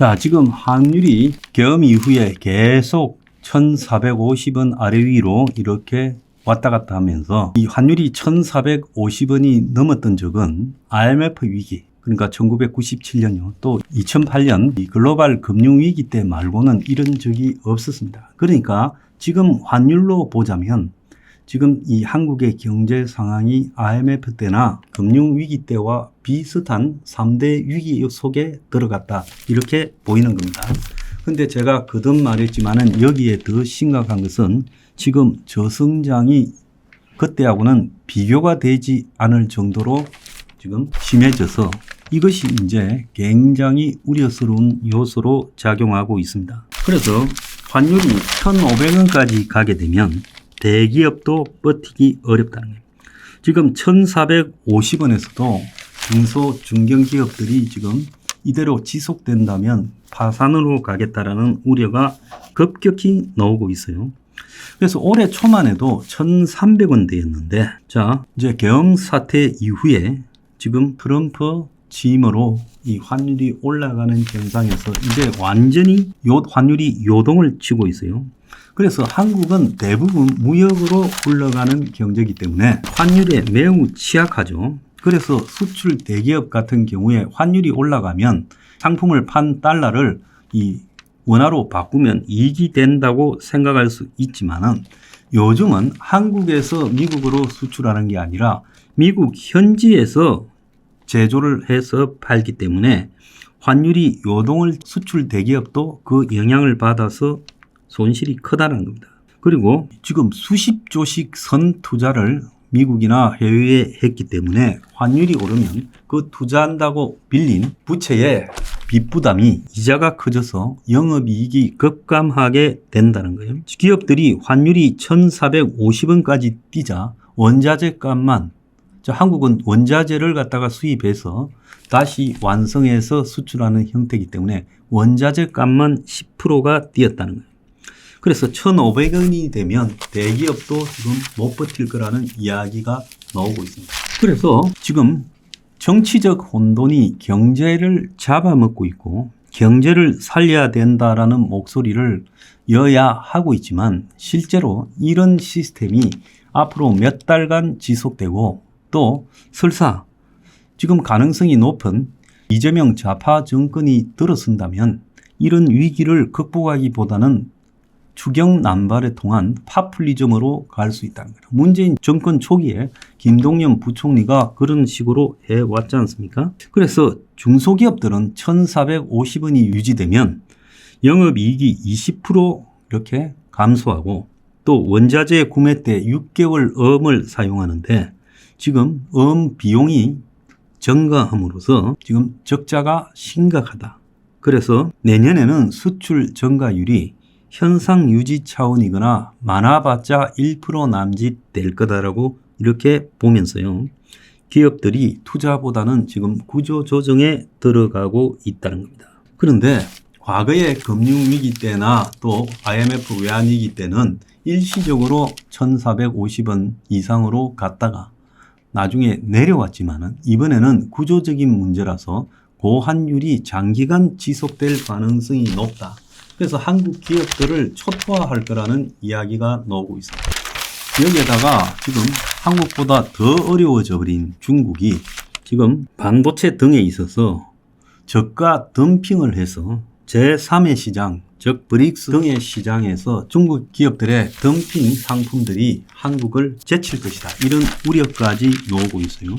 자, 지금 환율이 계엄 이후에 계속 1450원 아래 위로 이렇게 왔다 갔다 하면서 이 환율이 1450원이 넘었던 적은 IMF 위기, 그러니까 1997년요, 또 2008년 이 글로벌 금융위기 때 말고는 이런 적이 없었습니다. 그러니까 지금 환율로 보자면 지금 이 한국의 경제 상황이 IMF 때나 금융위기 때와 비슷한 3대 위기 속에 들어갔다, 이렇게 보이는 겁니다. 근데 제가 거듭 말했지만은 여기에 더 심각한 것은 지금 저성장이 그때하고는 비교가 되지 않을 정도로 지금 심해져서 이것이 이제 굉장히 우려스러운 요소로 작용하고 있습니다. 그래서 환율이 1,500원까지 가게 되면 대기업도 버티기 어렵다는 거예요. 지금 1,450원에서도 중소 중견기업들이 지금 이대로 지속된다면 파산으로 가겠다라는 우려가 급격히 나오고 있어요. 그래서 올해 초만 해도 1,300원대였는데, 자, 이제 계엄 사태 이후에 지금 트럼프 취임으로 이 환율이 올라가는 현상에서 이제 완전히 환율이 요동을 치고 있어요. 그래서 한국은 대부분 무역으로 흘러가는 경제이기 때문에 환율에 매우 취약하죠. 그래서 수출 대기업 같은 경우에 환율이 올라가면 상품을 판 달러를 이 원화로 바꾸면 이익이 된다고 생각할 수 있지만은 요즘은 한국에서 미국으로 수출하는 게 아니라 미국 현지에서 제조를 해서 팔기 때문에 환율이 요동을 수출 대기업도 그 영향을 받아서 손실이 크다는 겁니다. 그리고 지금 수십조씩 선 투자를 미국이나 해외에 했기 때문에 환율이 오르면 그 투자한다고 빌린 부채의 빚부담이 이자가 커져서 영업이익이 급감하게 된다는 거예요. 기업들이 환율이 1,450원까지 뛰자 원자재 값만, 한국은 원자재를 갖다가 수입해서 다시 완성해서 수출하는 형태이기 때문에 원자재 값만 10%가 뛰었다는 거예요. 그래서 1,500원이 되면 대기업도 지금 못 버틸 거라는 이야기가 나오고 있습니다. 그래서 지금 정치적 혼돈이 경제를 잡아먹고 있고 경제를 살려야 된다라는 목소리를 여야 하고 있지만 실제로 이런 시스템이 앞으로 몇 달간 지속되고 또 설사 지금 가능성이 높은 이재명 좌파 정권이 들어선다면 이런 위기를 극복하기보다는 추경남발에 통한 파퓰리즘으로 갈 수 있다는 거예요. 문재인 정권 초기에 김동연 부총리가 그런 식으로 해왔지 않습니까? 그래서 중소기업들은 1,450원이 유지되면 영업이익이 20% 이렇게 감소하고 또 원자재 구매 때 6개월 어음을 사용하는데 지금 어음 비용이 증가함으로써 지금 적자가 심각하다. 그래서 내년에는 수출 증가율이 현상 유지 차원이거나 많아봤자 1% 남짓 될 거다라고 이렇게 보면서요, 기업들이 투자보다는 지금 구조 조정에 들어가고 있다는 겁니다. 그런데 과거의 금융위기 때나 또 IMF 외환위기 때는 일시적으로 1,450원 이상으로 갔다가 나중에 내려왔지만은 이번에는 구조적인 문제라서 고환율이 장기간 지속될 가능성이 높다. 그래서 한국 기업들을 초토화할 거라는 이야기가 나오고 있습니다. 여기에다가 지금 한국보다 더 어려워져 버린 중국이 지금 반도체 등에 있어서 저가 덤핑을 해서 제3의 시장, 즉 브릭스 등의 시장에서 중국 기업들의 덤핑 상품들이 한국을 제칠 것이다, 이런 우려까지 나오고 있어요.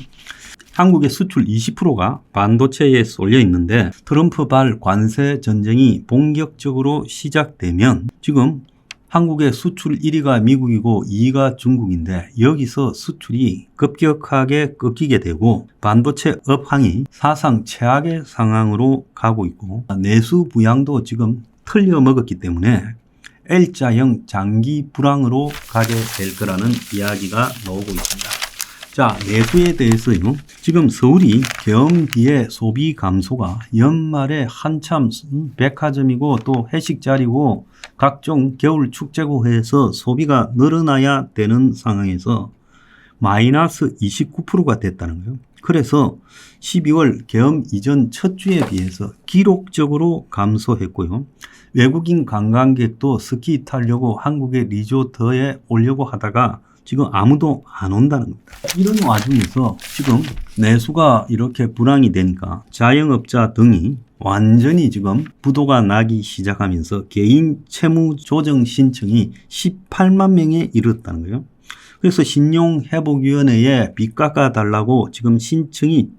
한국의 수출 20%가 반도체에 쏠려 있는데 트럼프발 관세 전쟁이 본격적으로 시작되면 지금 한국의 수출 1위가 미국이고 2위가 중국인데 여기서 수출이 급격하게 꺾이게 되고 반도체 업황이 사상 최악의 상황으로 가고 있고 내수 부양도 지금 틀려 먹었기 때문에 L자형 장기 불황으로 가게 될 거라는 이야기가 나오고 있습니다. 자, 내수에 대해서요. 지금 서울이 계엄 뒤에 소비 감소가 연말에 한참 백화점이고 또 회식 자리고 각종 겨울 축제고 해서 소비가 늘어나야 되는 상황에서 마이너스 29%가 됐다는 거예요. 그래서 12월 계엄 이전 첫 주에 비해서 기록적으로 감소했고요. 외국인 관광객도 스키 타려고 한국의 리조트에 오려고 하다가 지금 아무도 안 온다는 겁니다. 이런 와중에서 지금 내수가 이렇게 불황이 되니까 자영업자 등이 완전히 지금 부도가 나기 시작하면서 개인 채무 조정 신청이 18만 명에 이르렀다는 거예요. 그래서 신용회복위원회에 빚 깎아달라고 지금 신청이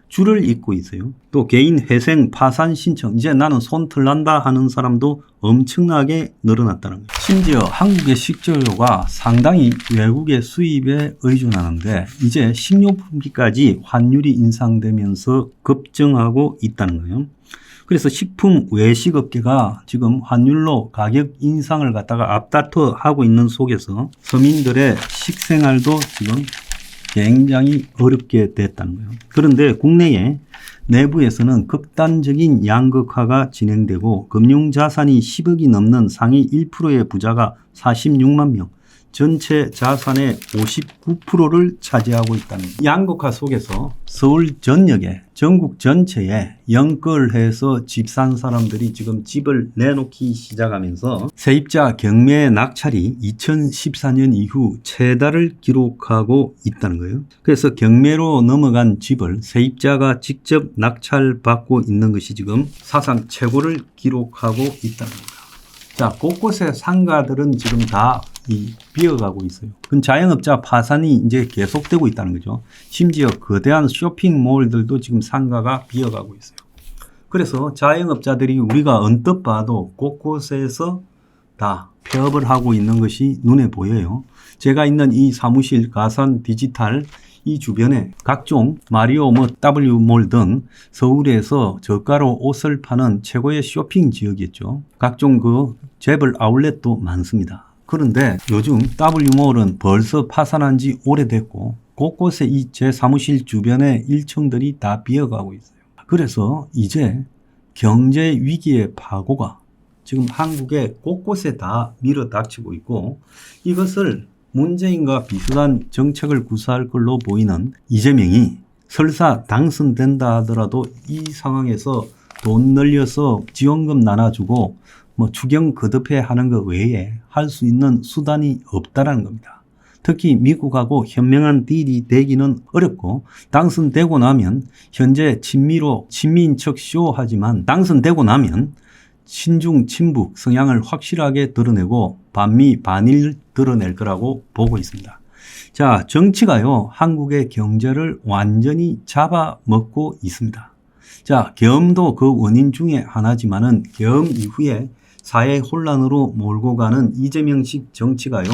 줄을 잇고 있어요. 또 개인 회생 파산 신청, 이제 나는 손 털난다 하는 사람도 엄청나게 늘어났다는 거예요. 심지어 한국의 식재료가 상당히 외국의 수입에 의존하는데 이제 식료품비까지 환율이 인상되면서 급증하고 있다는 거예요. 그래서 식품 외식업계가 지금 환율로 가격 인상을 갖다가 앞다퉈하고 있는 속에서 서민들의 식생활도 지금 굉장히 어렵게 됐다는 거예요. 그런데 국내에 내부에서는 극단적인 양극화가 진행되고 금융자산이 10억이 넘는 상위 1%의 부자가 46만 명, 전체 자산의 59%를 차지하고 있다는 양극화 속에서 서울 전역에 전국 전체에 영끌해서 집 산 사람들이 지금 집을 내놓기 시작하면서 세입자 경매 낙찰이 2014년 이후 최다를 기록하고 있다는 거예요. 그래서 경매로 넘어간 집을 세입자가 직접 낙찰받고 있는 것이 지금 사상 최고를 기록하고 있다는 겁니다. 자, 곳곳의 상가들은 지금 다 비어가고 있어요. 그 자영업자 파산이 이제 계속되고 있다는 거죠. 심지어 거대한 쇼핑몰들도 지금 상가가 비어가고 있어요. 그래서 자영업자들이 우리가 언뜻 봐도 곳곳에서 다 폐업을 하고 있는 것이 눈에 보여요. 제가 있는 이 사무실 가산 디지털 이 주변에 각종 마리오 W몰 등 서울에서 저가로 옷을 파는 최고의 쇼핑 지역이었죠. 각종 재벌 아울렛도 많습니다. 그런데 요즘 W몰은 벌써 파산한 지 오래됐고 곳곳에 제 사무실 주변의 1층들이 다 비어가고 있어요. 그래서 이제 경제 위기의 파고가 지금 한국의 곳곳에 다 밀어닥치고 있고 이것을 문재인과 비슷한 정책을 구사할 걸로 보이는 이재명이 설사 당선된다 하더라도 이 상황에서 돈 늘려서 지원금 나눠주고 추경 거듭해 하는 것 외에 할 수 있는 수단이 없다라는 겁니다. 특히 미국하고 현명한 딜이 되기는 어렵고 당선되고 나면 현재 친미인 척 쇼하지만 당선되고 나면 친중 친북 성향을 확실하게 드러내고 반미 반일 드러낼 거라고 보고 있습니다. 자, 정치가요 한국의 경제를 완전히 잡아먹고 있습니다. 자, 계엄도 그 원인 중에 하나지만은 계엄 이후에 사회 혼란으로 몰고 가는 이재명식 정치가요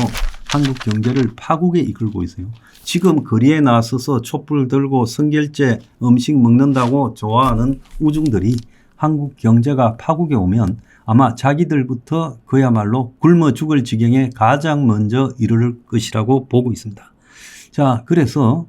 한국 경제를 파국에 이끌고 있어요. 지금 거리에 나서서 촛불 들고 성결제 음식 먹는다고 좋아하는 우중들이 한국 경제가 파국에 오면 아마 자기들부터 그야말로 굶어 죽을 지경에 가장 먼저 이르를 것이라고 보고 있습니다. 자, 그래서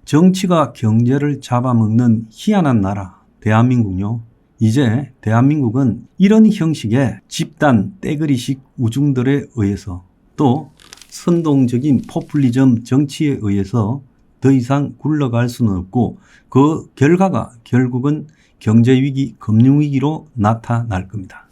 정치가 경제를 잡아먹는 희한한 나라 대한민국요. 이제 대한민국은 이런 형식의 집단 떼거리식 우중들에 의해서 또 선동적인 포퓰리즘 정치에 의해서 더 이상 굴러갈 수는 없고 그 결과가 결국은 경제위기, 금융위기로 나타날 겁니다.